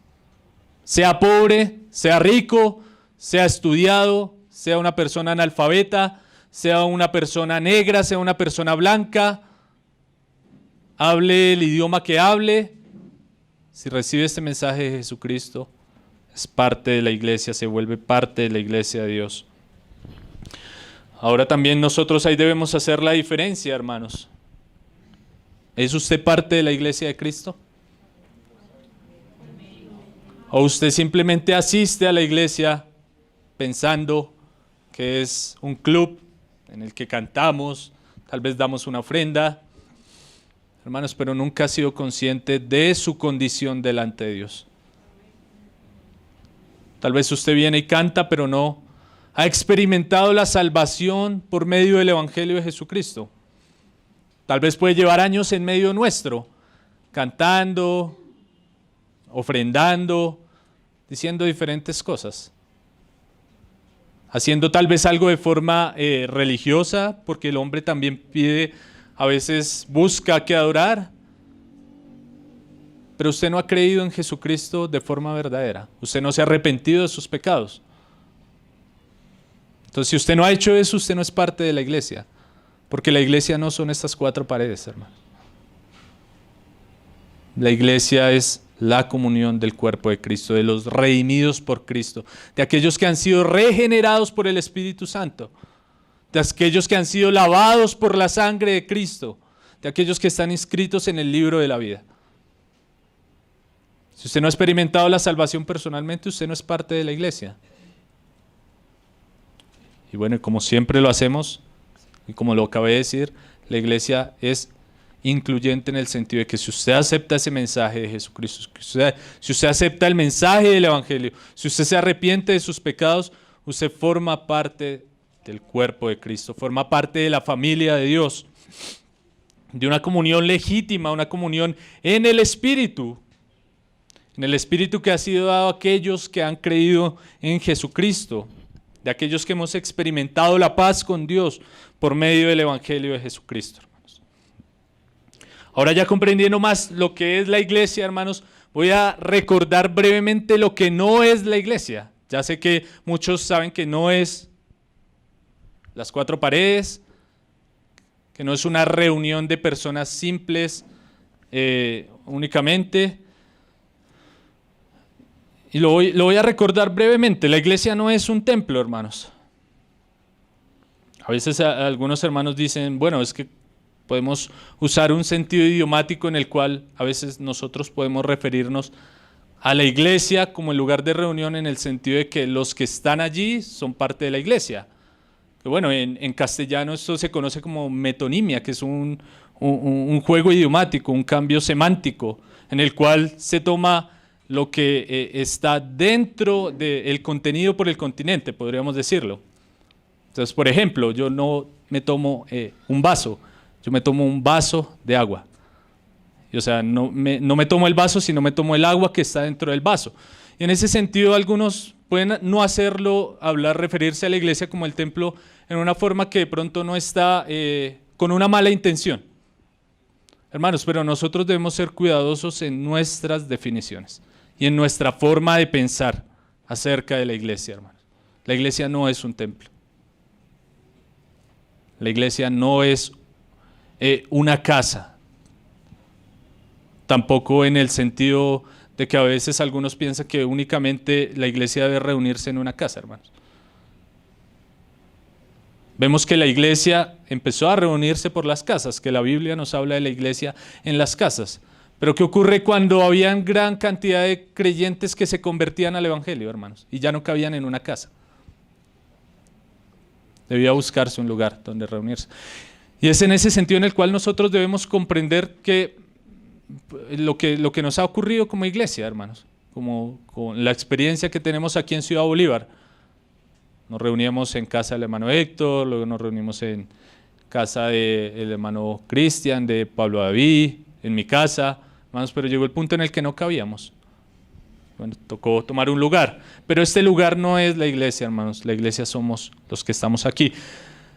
sea pobre, sea rico, sea estudiado, sea una persona analfabeta, sea una persona negra, sea una persona blanca, hable el idioma que hable, si recibe este mensaje de Jesucristo, es parte de la iglesia, se vuelve parte de la iglesia de Dios. Ahora también nosotros ahí debemos hacer la diferencia, hermanos. ¿Es usted parte de la iglesia de Cristo? ¿O usted simplemente asiste a la iglesia pensando que es un club en el que cantamos, tal vez damos una ofrenda, hermanos, pero nunca ha sido consciente de su condición delante de Dios? Tal vez usted viene y canta, pero no ha experimentado la salvación por medio del Evangelio de Jesucristo. Tal vez puede llevar años en medio nuestro, cantando, ofrendando, diciendo diferentes cosas, haciendo tal vez algo de forma religiosa, porque el hombre también pide, a veces busca que adorar, pero usted no ha creído en Jesucristo de forma verdadera, usted no se ha arrepentido de sus pecados. Entonces, si usted no ha hecho eso, usted no es parte de la iglesia, porque la iglesia no son estas cuatro paredes, hermano. La iglesia es la comunión del cuerpo de Cristo, de los redimidos por Cristo, de aquellos que han sido regenerados por el Espíritu Santo, de aquellos que han sido lavados por la sangre de Cristo, de aquellos que están inscritos en el libro de la vida. Si usted no ha experimentado la salvación personalmente, usted no es parte de la iglesia. Y bueno, como siempre lo hacemos, y como lo acabé de decir, la iglesia es incluyente en el sentido de que si usted acepta ese mensaje de Jesucristo, si usted acepta el mensaje del Evangelio, si usted se arrepiente de sus pecados, usted forma parte del cuerpo de Cristo, forma parte de la familia de Dios, de una comunión legítima, una comunión en el Espíritu que ha sido dado a aquellos que han creído en Jesucristo, de aquellos que hemos experimentado la paz con Dios por medio del Evangelio de Jesucristo. Ahora, ya comprendiendo más lo que es la iglesia, hermanos, voy a recordar brevemente lo que no es la iglesia. Ya sé que muchos saben que no es las cuatro paredes, que no es una reunión de personas simples únicamente. Y lo voy a recordar brevemente. La iglesia no es un templo, hermanos. A veces algunos hermanos dicen, bueno, es que podemos usar un sentido idiomático en el cual a veces nosotros podemos referirnos a la iglesia como el lugar de reunión, en el sentido de que los que están allí son parte de la iglesia. Que bueno, en castellano esto se conoce como metonimia, que es un juego idiomático, un cambio semántico, en el cual se toma lo que está dentro del contenido por el continente, podríamos decirlo. Entonces, por ejemplo, yo no me tomo un vaso, yo me tomo un vaso de agua. O sea, no me tomo el vaso, sino me tomo el agua que está dentro del vaso. Y en ese sentido, algunos pueden no hacerlo, referirse a la iglesia como el templo en una forma que de pronto no está con una mala intención. Hermanos, pero nosotros debemos ser cuidadosos en nuestras definiciones y en nuestra forma de pensar acerca de la iglesia, hermanos. La iglesia no es un templo. La iglesia no es una casa, tampoco en el sentido de que a veces algunos piensan que únicamente la iglesia debe reunirse en una casa, hermanos. Vemos que la iglesia empezó a reunirse por las casas, que la Biblia nos habla de la iglesia en las casas. Pero ¿qué ocurre cuando habían gran cantidad de creyentes que se convertían al Evangelio, hermanos, y ya no cabían en una casa? Debía buscarse un lugar donde reunirse. Y es en ese sentido en el cual nosotros debemos comprender que lo que nos ha ocurrido como iglesia, hermanos, como con la experiencia que tenemos aquí en Ciudad Bolívar. Nos reuníamos en casa del hermano Héctor, luego nos reunimos en casa del hermano Cristian, de Pablo David, en mi casa, hermanos, pero llegó el punto en el que no cabíamos. Bueno, tocó tomar un lugar, pero este lugar no es la iglesia, hermanos. La iglesia somos los que estamos aquí.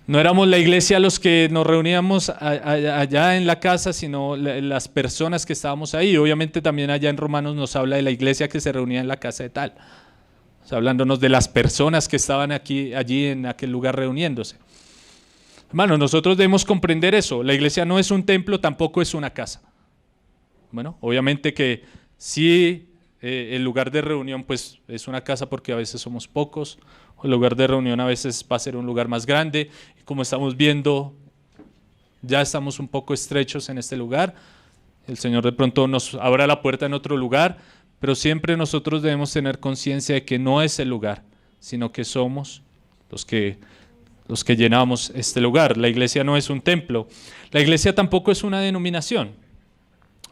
No éramos la iglesia los que nos reuníamos allá en la casa, sino las personas que estábamos ahí. Obviamente también allá en Romanos nos habla de la iglesia que se reunía en la casa de tal. O sea, hablándonos de las personas que estaban allí en aquel lugar reuniéndose. Hermanos, nosotros debemos comprender eso. La iglesia no es un templo, tampoco es una casa. Bueno, obviamente que sí, el lugar de reunión pues es una casa porque a veces somos pocos, o el lugar de reunión a veces va a ser un lugar más grande, y como estamos viendo, ya estamos un poco estrechos en este lugar. El Señor de pronto nos abra la puerta en otro lugar, pero siempre nosotros debemos tener conciencia de que no es el lugar, sino que somos los que llenamos este lugar. La iglesia no es un templo, la iglesia tampoco es una denominación.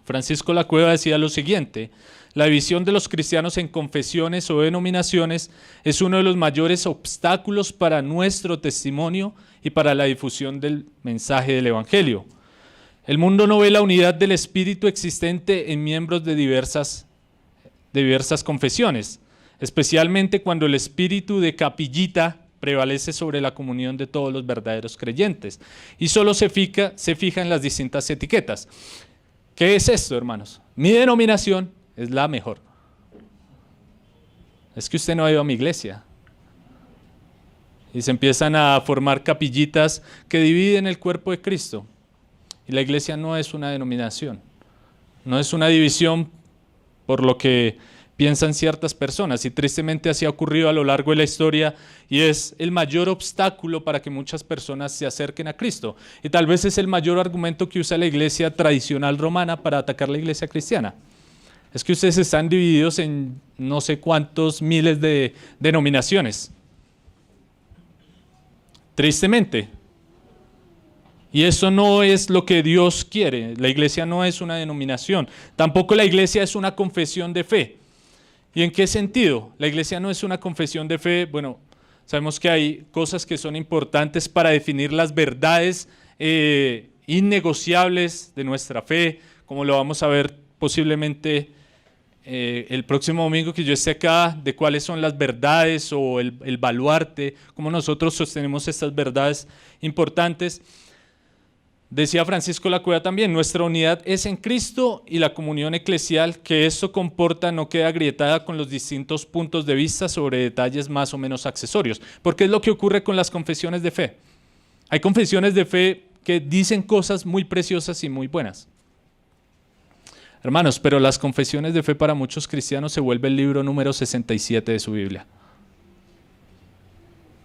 Francisco La Cueva decía lo siguiente: la división de los cristianos en confesiones o denominaciones es uno de los mayores obstáculos para nuestro testimonio y para la difusión del mensaje del Evangelio. El mundo no ve la unidad del espíritu existente en miembros de diversas confesiones, especialmente cuando el espíritu de capillita prevalece sobre la comunión de todos los verdaderos creyentes y solo se fija en las distintas etiquetas. ¿Qué es esto, hermanos? Mi denominación es la mejor. Es que usted no ha ido a mi iglesia. Y se empiezan a formar capillitas que dividen el cuerpo de Cristo. Y la iglesia no es una denominación, no es una división por lo que piensan ciertas personas, y tristemente así ha ocurrido a lo largo de la historia, y es el mayor obstáculo para que muchas personas se acerquen a Cristo, y tal vez es el mayor argumento que usa la iglesia tradicional romana para atacar la iglesia cristiana. Es que ustedes están divididos en no sé cuántos miles de denominaciones, tristemente. Y eso no es lo que Dios quiere. La iglesia no es una denominación, tampoco la iglesia es una confesión de fe. ¿Y en qué sentido? La iglesia no es una confesión de fe. Bueno, sabemos que hay cosas que son importantes para definir las verdades innegociables de nuestra fe, como lo vamos a ver posiblemente el próximo domingo que yo esté acá, de cuáles son las verdades o el baluarte, cómo nosotros sostenemos estas verdades importantes. Decía Francisco La Cueva también: nuestra unidad es en Cristo, y la comunión eclesial que esto comporta no queda agrietada con los distintos puntos de vista sobre detalles más o menos accesorios, porque es lo que ocurre con las confesiones de fe. Hay confesiones de fe que dicen cosas muy preciosas y muy buenas, hermanos, pero las confesiones de fe para muchos cristianos se vuelve el libro número 67 de su Biblia.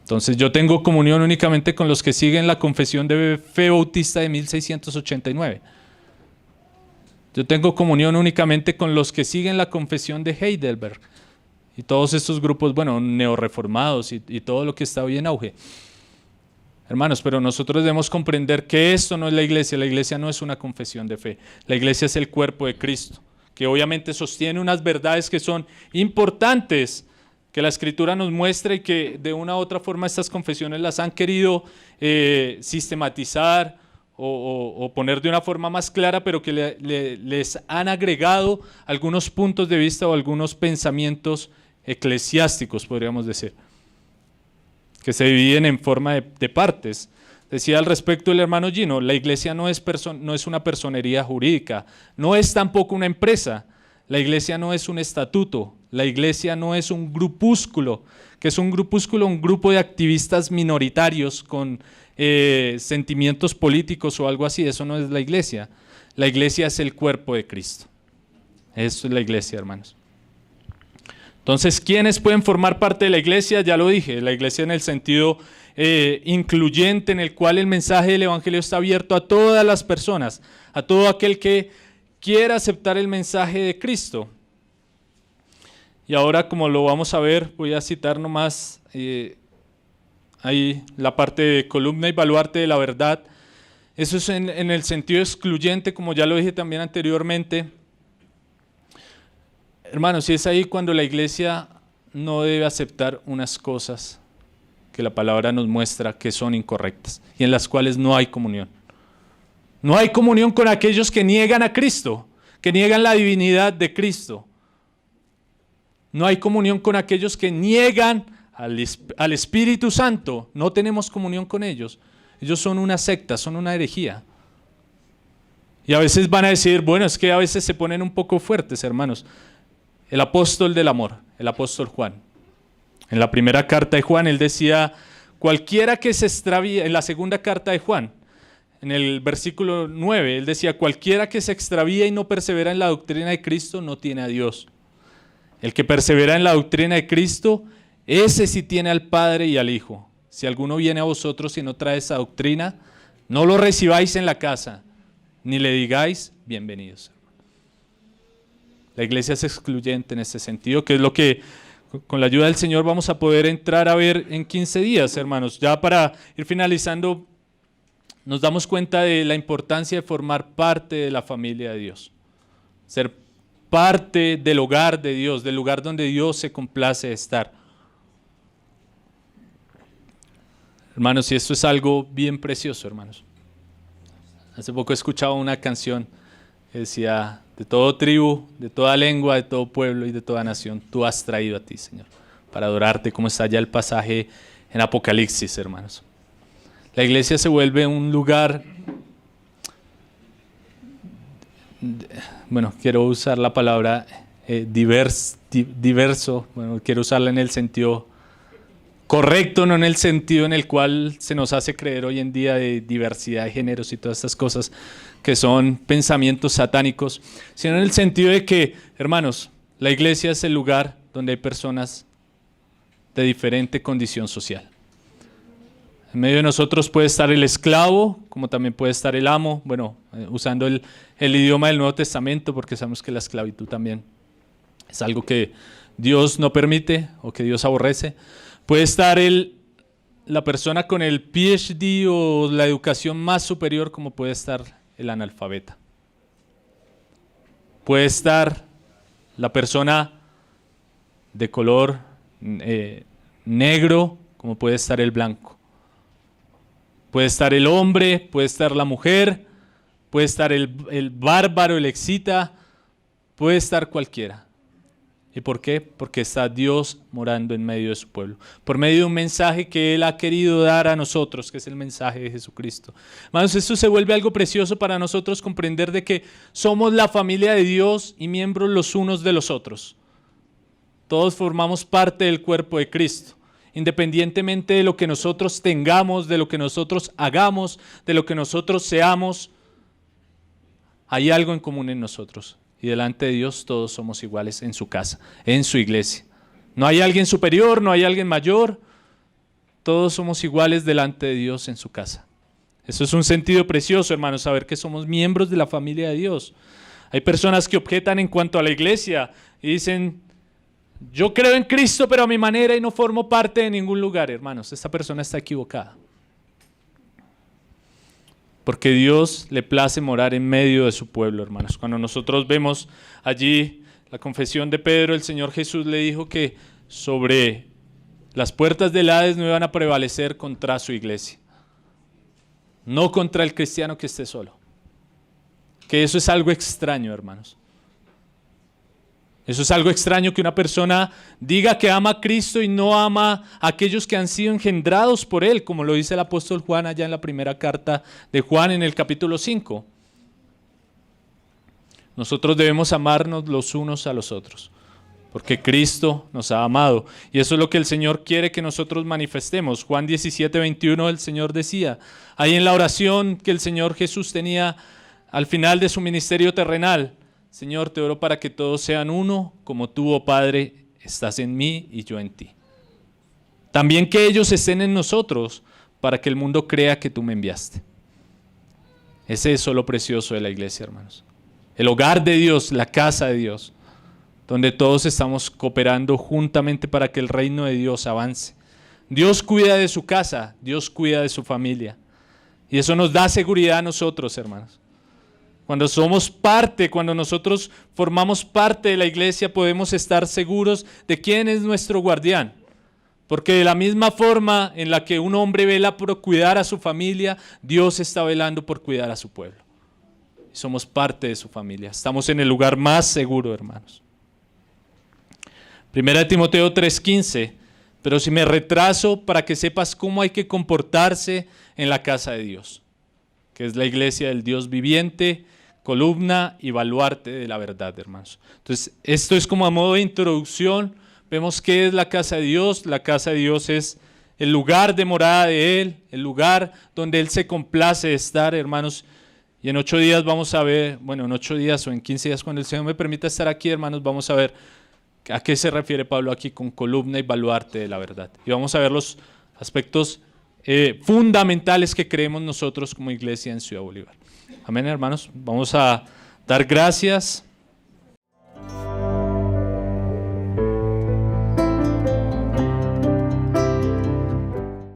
Entonces yo tengo comunión únicamente con los que siguen la confesión de fe bautista de 1689. Yo tengo comunión únicamente con los que siguen la confesión de Heidelberg y todos estos grupos, bueno, neorreformados y todo lo que está hoy en auge. Hermanos, pero nosotros debemos comprender que esto no es la iglesia no es una confesión de fe, la iglesia es el cuerpo de Cristo, que obviamente sostiene unas verdades que son importantes, que la Escritura nos muestra, y que de una u otra forma estas confesiones las han querido sistematizar o poner de una forma más clara, pero que les han agregado algunos puntos de vista o algunos pensamientos eclesiásticos, podríamos decir, que se dividen en forma de partes. Decía al respecto el hermano Gino: la iglesia no es una personería jurídica, no es tampoco una empresa. La iglesia no es un estatuto, la iglesia no es un grupúsculo, que es un grupúsculo, un grupo de activistas minoritarios con sentimientos políticos o algo así. Eso no es la iglesia. La iglesia es el cuerpo de Cristo. Eso es la iglesia, hermanos. Entonces, ¿quiénes pueden formar parte de la iglesia? Ya lo dije, la iglesia en el sentido incluyente, en el cual el mensaje del Evangelio está abierto a todas las personas, a todo aquel que quiera aceptar el mensaje de Cristo. Y ahora, como lo vamos a ver, voy a citar nomás ahí la parte de columna y baluarte de la verdad. Eso es en el sentido excluyente, como ya lo dije también anteriormente. Hermanos, y es ahí cuando la iglesia no debe aceptar unas cosas que la palabra nos muestra que son incorrectas y en las cuales no hay comunión. No hay comunión con aquellos que niegan a Cristo, que niegan la divinidad de Cristo. No hay comunión con aquellos que niegan al Espíritu Santo. No tenemos comunión con ellos. Ellos son una secta, son una herejía. Y a veces van a decir, bueno, es que a veces se ponen un poco fuertes, hermanos. El apóstol del amor, el apóstol Juan. En la primera carta de Juan, él decía, cualquiera que se extravíe, en la segunda carta de Juan, en el versículo 9, él decía, cualquiera que se extravía y no persevera en la doctrina de Cristo no tiene a Dios. El que persevera en la doctrina de Cristo, ese sí tiene al Padre y al Hijo. Si alguno viene a vosotros y no trae esa doctrina, no lo recibáis en la casa, ni le digáis bienvenidos. La iglesia es excluyente en ese sentido, que es lo que con la ayuda del Señor vamos a poder entrar a ver en 15 días, hermanos. Ya para ir finalizando, nos damos cuenta de la importancia de formar parte de la familia de Dios. Ser parte del hogar de Dios, del lugar donde Dios se complace de estar. Hermanos, y esto es algo bien precioso, hermanos. Hace poco he escuchado una canción que decía, de todo tribu, de toda lengua, de todo pueblo y de toda nación, tú has traído a ti, Señor, para adorarte, como está ya el pasaje en Apocalipsis, hermanos. La iglesia se vuelve un lugar, bueno, quiero usar la palabra diverso, bueno, quiero usarla en el sentido correcto, no en el sentido en el cual se nos hace creer hoy en día de diversidad de géneros y todas estas cosas que son pensamientos satánicos, sino en el sentido de que, hermanos, la iglesia es el lugar donde hay personas de diferente condición social. En medio de nosotros puede estar el esclavo, como también puede estar el amo, bueno, usando el idioma del Nuevo Testamento, porque sabemos que la esclavitud también es algo que Dios no permite o que Dios aborrece. Puede estar la persona con el PhD o la educación más superior, como puede estar el analfabeta. Puede estar la persona de color negro, como puede estar el blanco. Puede estar el hombre, puede estar la mujer, puede estar el bárbaro, el excita, puede estar cualquiera. ¿Y por qué? Porque está Dios morando en medio de su pueblo, por medio de un mensaje que Él ha querido dar a nosotros, que es el mensaje de Jesucristo. Hermanos, esto se vuelve algo precioso para nosotros comprender de que somos la familia de Dios y miembros los unos de los otros. Todos formamos parte del cuerpo de Cristo, independientemente de lo que nosotros tengamos, de lo que nosotros hagamos, de lo que nosotros seamos, hay algo en común en nosotros. Y delante de Dios todos somos iguales en su casa, en su iglesia. No hay alguien superior, no hay alguien mayor. Todos somos iguales delante de Dios en su casa. Eso es un sentido precioso, hermanos, saber que somos miembros de la familia de Dios. Hay personas que objetan en cuanto a la iglesia y dicen, yo creo en Cristo, pero a mi manera y no formo parte de ningún lugar. Hermanos, esta persona está equivocada. Porque Dios le place morar en medio de su pueblo, hermanos. Cuando nosotros vemos allí la confesión de Pedro, el Señor Jesús le dijo que sobre las puertas del Hades no iban a prevalecer contra su iglesia. No contra el cristiano que esté solo. Que eso es algo extraño, hermanos. Eso es algo extraño que una persona diga que ama a Cristo y no ama a aquellos que han sido engendrados por Él, como lo dice el apóstol Juan allá en la primera carta de Juan en el capítulo 5. Nosotros debemos amarnos los unos a los otros, porque Cristo nos ha amado. Y eso es lo que el Señor quiere que nosotros manifestemos. Juan 17:21 el Señor decía, ahí en la oración que el Señor Jesús tenía al final de su ministerio terrenal, Señor, te oro para que todos sean uno, como tú, oh Padre, estás en mí y yo en ti. También que ellos estén en nosotros, para que el mundo crea que tú me enviaste. Ese es lo precioso de la iglesia, hermanos. El hogar de Dios, la casa de Dios, donde todos estamos cooperando juntamente para que el reino de Dios avance. Dios cuida de su casa, Dios cuida de su familia. Y eso nos da seguridad a nosotros, hermanos. Cuando somos parte, cuando nosotros formamos parte de la iglesia, podemos estar seguros de quién es nuestro guardián. Porque de la misma forma en la que un hombre vela por cuidar a su familia, Dios está velando por cuidar a su pueblo. Somos parte de su familia. Estamos en el lugar más seguro, hermanos. 1 Timoteo 3:15. Pero si me retraso, para que sepas cómo hay que comportarse en la casa de Dios, que es la iglesia del Dios viviente, columna y baluarte de la verdad, hermanos. Entonces, esto es como a modo de introducción. Vemos qué es la casa de Dios. La casa de Dios es el lugar de morada de Él, el lugar donde Él se complace de estar, hermanos. Y en 8 días vamos a ver, bueno, en 8 días o en 15 días, cuando el Señor me permita estar aquí, hermanos, vamos a ver a qué se refiere Pablo aquí con columna y baluarte de la verdad. Y vamos a ver los aspectos fundamentales que creemos nosotros como iglesia en Ciudad Bolívar. Amén, hermanos. Vamos a dar gracias